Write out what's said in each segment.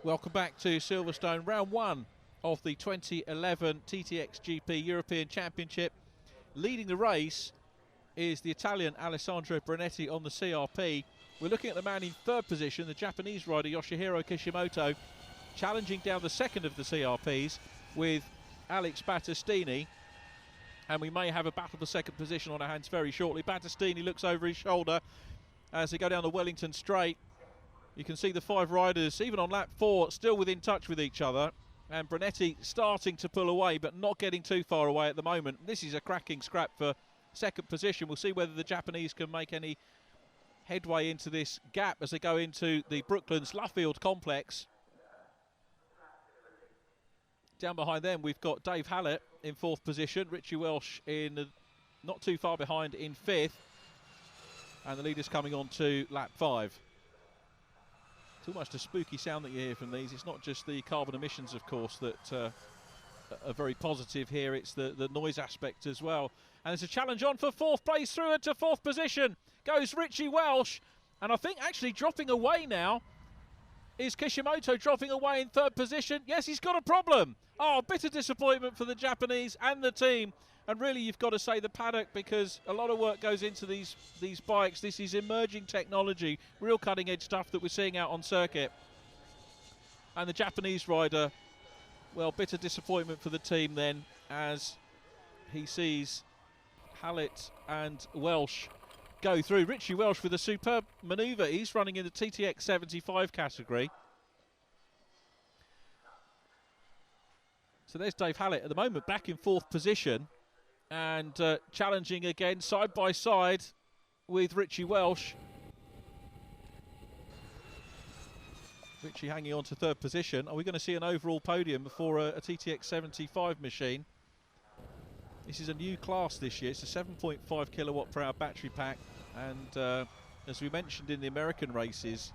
Welcome back to Silverstone, round one of the 2011 TTXGP European Championship. Leading the race is the Italian Alessandro Brunetti on the CRP. We're looking at the man in third position, the Japanese rider Yoshihiro Kishimoto, challenging down the second of the CRPs with Alex Battistini. And we may have a battle for second position on our hands very shortly. Battistini looks over his shoulder as they go down the Wellington Straight. You can see the five riders, even on lap 4, still within touch with each other. And Brunetti starting to pull away, but not getting too far away at the moment. This is a cracking scrap for second position. We'll see whether the Japanese can make any headway into this gap as they go into the Brooklands Luffield complex. Down behind them, we've got Dave Hallett in fourth position. Richie Welsh in not too far behind in fifth. And the leaders coming on to lap 5. It's almost a spooky sound that you hear from these. It's not just the carbon emissions, of course, that are very positive here. It's the noise aspect as well. And there's a challenge on for fourth place. Through into fourth position goes Richie Welsh. And I think actually dropping away now is Kishimoto, dropping away in third position. Yes, he's got a problem. Oh, bitter disappointment for the Japanese and the team. And really, you've got to say the paddock, because a lot of work goes into these bikes. This is emerging technology, real cutting-edge stuff that we're seeing out on circuit. And the Japanese rider, well, bitter disappointment for the team then, as he sees Hallett and Welsh go through. Richie Welsh with a superb manoeuvre. He's running in the TTX 75 category. So there's Dave Hallett at the moment back in fourth position and challenging again side by side with Richie Welsh. Richie hanging on to third position. Are we going to see an overall podium before a TTX 75 machine? This is a new class this year. It's a 7.5 kilowatt per hour battery pack, and as we mentioned in the American races,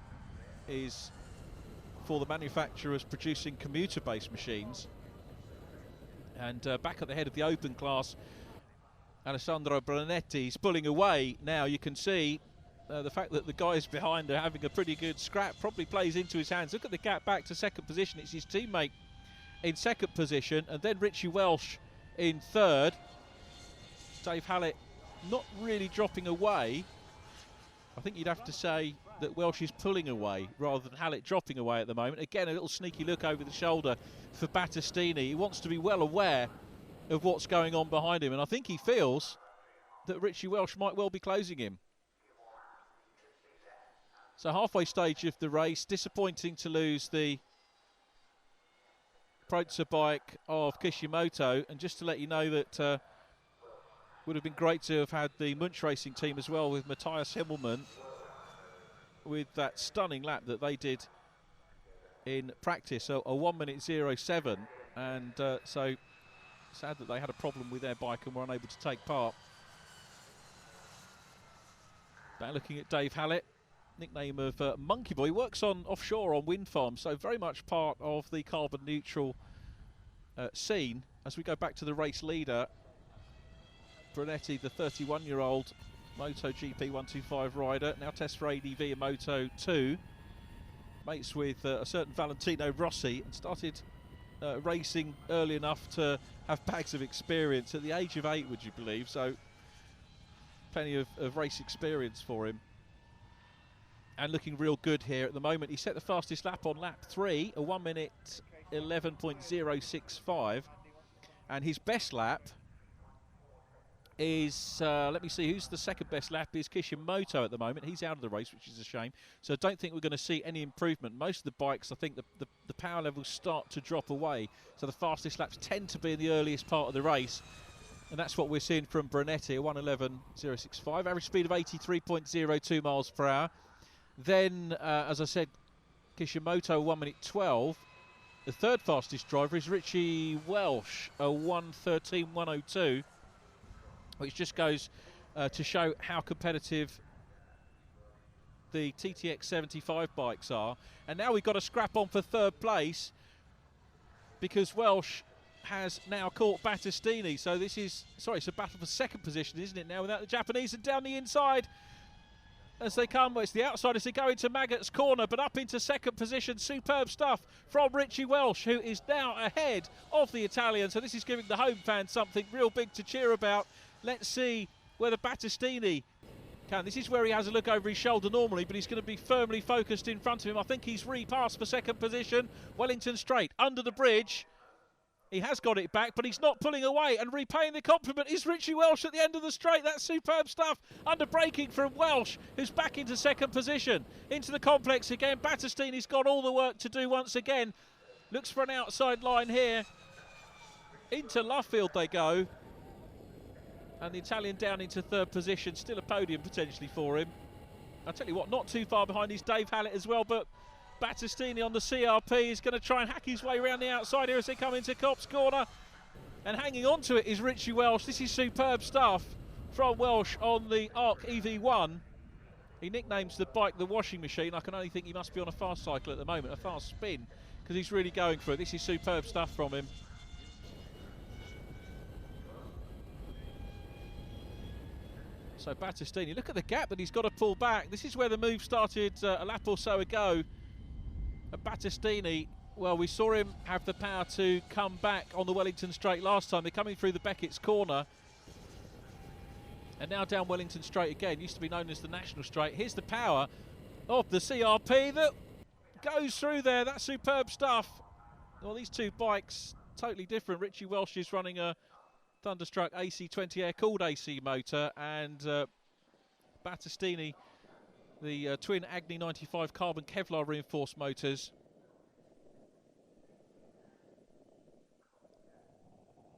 is for the manufacturers producing commuter-based machines. And back at the head of the open class, Alessandro Brunetti is pulling away now. You can see the fact that the guys behind are having a pretty good scrap probably plays into his hands. Look at the gap back to second position. It's his teammate in second position, and then Richie Welsh in third. Dave Hallett not really dropping away. I think you'd have to say that Welsh is pulling away rather than Hallett dropping away at the moment. Again, a little sneaky look over the shoulder for Battistini. He wants to be well aware of what's going on behind him, and I think he feels that Richie Welsh might well be closing him. So halfway stage of the race, disappointing to lose the Proza bike of Kishimoto, and just to let you know that would have been great to have had the Munch Racing team as well, with Matthias Himmelmann, with that stunning lap that they did in practice, so a 1:07, and so sad that they had a problem with their bike and were unable to take part. Back looking at Dave Hallett, nickname of Monkey Boy. He works on offshore on wind farms, so very much part of the carbon neutral scene. As we go back to the race leader, Brunetti, the 31-year-old MotoGP 125 rider, now tests for ADV in Moto 2, mates with a certain Valentino Rossi, and started racing early enough to have bags of experience at the age of 8, would you believe? So plenty of race experience for him, and looking real good here at the moment. He set the fastest lap on lap 3, a 1:11.065, and his best lap is, let me see, who's the second best lap is Kishimoto at the moment. He's out of the race, which is a shame. So I don't think we're going to see any improvement. Most of the bikes, I think the power levels start to drop away. So the fastest laps tend to be in the earliest part of the race. And that's what we're seeing from Brunetti, a 1:11.065, average speed of 83.02 miles per hour. Then, as I said, Kishimoto, 1:12. The third fastest driver is Richie Welsh, a 1:13.102. Which just goes to show how competitive the TTX 75 bikes are. And now we've got a scrap on for third place, because Welsh has now caught Battistini. So this is, sorry, it's a battle for second position, isn't it now, without the Japanese? And down the inside, as they come. It's the outside as they go into Maggot's corner, but up into second position. Superb stuff from Richie Welsh, who is now ahead of the Italian. So this is giving the home fans something real big to cheer about. Let's see whether Battistini can. This is where he has a look over his shoulder normally, but he's going to be firmly focused in front of him. I think he's repassed for second position. Wellington Straight under the bridge. He has got it back, but he's not pulling away, and repaying the compliment is Richie Welsh at the end of the straight. That's superb stuff. Under braking from Welsh, who's back into second position. Into the complex again. Battistini's got all the work to do once again. Looks for an outside line here. Into Luffield they go. And the Italian down into third position. Still a podium potentially for him. I'll tell you what, not too far behind is Dave Hallett as well, but Battistini on the CRP is going to try and hack his way around the outside here as they come into Copse Corner. And hanging on to it is Richie Welsh. This is superb stuff from Welsh on the ARC EV1. He nicknames the bike the washing machine. I can only think he must be on a fast cycle at the moment, a fast spin, because he's really going for it. This is superb stuff from him. So Battistini, look at the gap that he's got to pull back. This is where the move started a lap or so ago. Battistini, well, we saw him have the power to come back on the Wellington Straight last time. They're coming through the Beckett's corner. And now down Wellington Straight again, used to be known as the National Straight. Here's the power of the CRP that goes through there. That's superb stuff. Well, these two bikes, totally different. Richie Welsh is running a Thunderstruck AC20 air-cooled AC motor, and Battistini, the twin Agni 95 carbon Kevlar reinforced motors.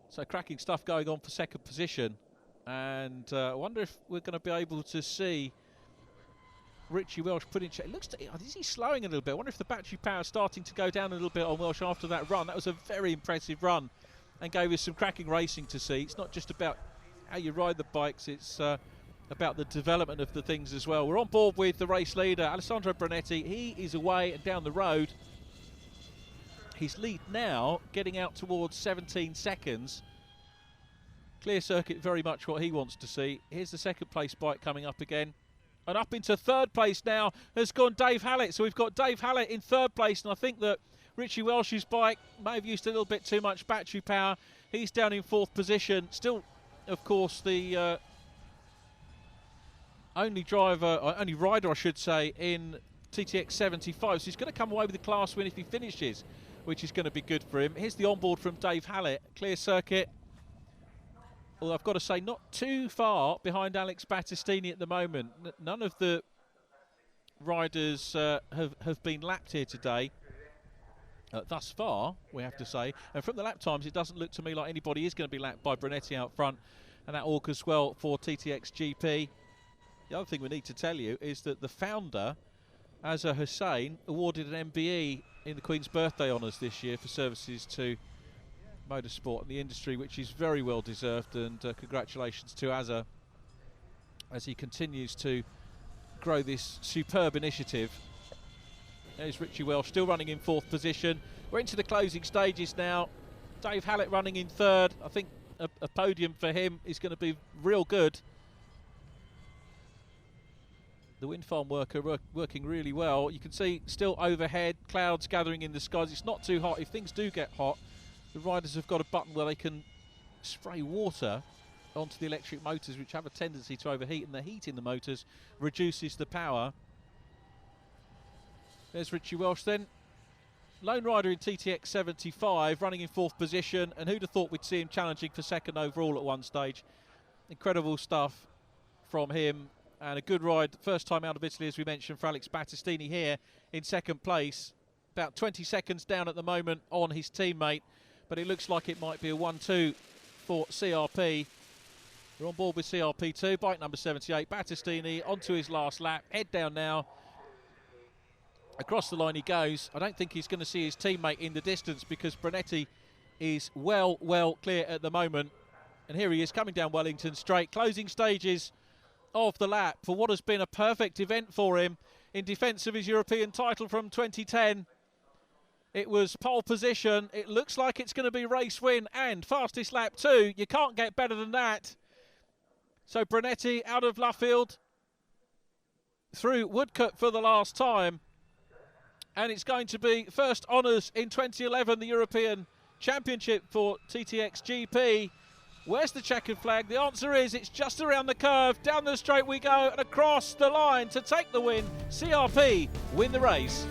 So cracking stuff going on for second position, and I wonder if we're going to be able to see Richie Welsh put in check. It looks is he slowing a little bit? I wonder if the battery power is starting to go down a little bit on Welsh after that run. That was a very impressive run and gave us some cracking racing to see. It's not just about how you ride the bikes, it's about the development of the things as well. We're on board with the race leader, Alessandro Brunetti. He is away and down the road. His lead now getting out towards 17 seconds. Clear circuit, very much what he wants to see. Here's the second place bike coming up again. And up into third place now has gone Dave Hallett. So we've got Dave Hallett in third place, and I think that Richie Welsh's bike may have used a little bit too much battery power. He's down in fourth position. Still, of course, the only rider, I should say, in TTX 75. So he's going to come away with the class win if he finishes, which is going to be good for him. Here's the onboard from Dave Hallett. Clear circuit. Although I've got to say, not too far behind Alex Battistini at the moment. None of the riders have been lapped here today. Thus far, we have to say. And from the lap times, it doesn't look to me like anybody is going to be lapped by Brunetti out front. And that augurs well for TTXGP. The other thing we need to tell you is that the founder, Azza Hussain, awarded an MBE in the Queen's Birthday Honours this year for services to motorsport and the industry, which is very well deserved. And congratulations to Azza as he continues to grow this superb initiative. There's Richie Welsh still running in fourth position. We're into the closing stages now. Dave Hallett running in third. I think a podium for him is going to be real good. The wind farm worker working really well. You can see still overhead, clouds gathering in the skies. It's not too hot. If things do get hot, the riders have got a button where they can spray water onto the electric motors, which have a tendency to overheat, and the heat in the motors reduces the power. There's Richie Welsh then. Lone rider in TTX 75, running in fourth position, and who'd have thought we'd see him challenging for second overall at one stage. Incredible stuff from him, and a good ride, first time out of Italy, as we mentioned, for Alex Battistini here in second place. About 20 seconds down at the moment on his teammate, but it looks like it might be a 1-2 for CRP. We're on board with CRP2, bike number 78, Battistini onto his last lap, head down now. Across the line he goes. I don't think he's going to see his teammate in the distance because Brunetti is well clear at the moment. And here he is coming down Wellington Straight. Closing stages of the lap for what has been a perfect event for him in defence of his European title from 2010. It was pole position. It looks like it's going to be race win and fastest lap too. You can't get better than that. So Brunetti out of Luffield. through Woodcote for the last time. And it's going to be first honours in 2011, the European Championship for TTXGP. Where's the checkered flag? The answer is it's just around the curve. Down the straight we go and across the line to take the win. CRP win the race.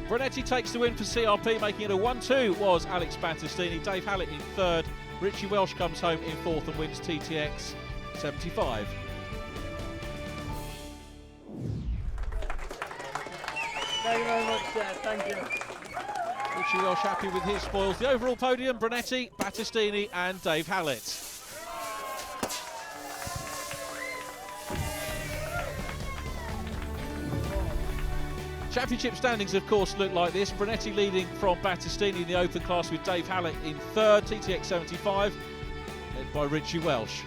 Brunetti takes the win for CRP, making it a 1-2 was Alex Battistini. Dave Hallett in third. Richie Welsh comes home in fourth and wins TTX 75. Thank you very much, thank you. Richie Welsh happy with his spoils. The overall podium, Brunetti, Battistini and Dave Hallett. Championship standings, of course, look like this. Brunetti leading from Battistini in the open class with Dave Hallett in third, TTX 75, led by Richie Welsh.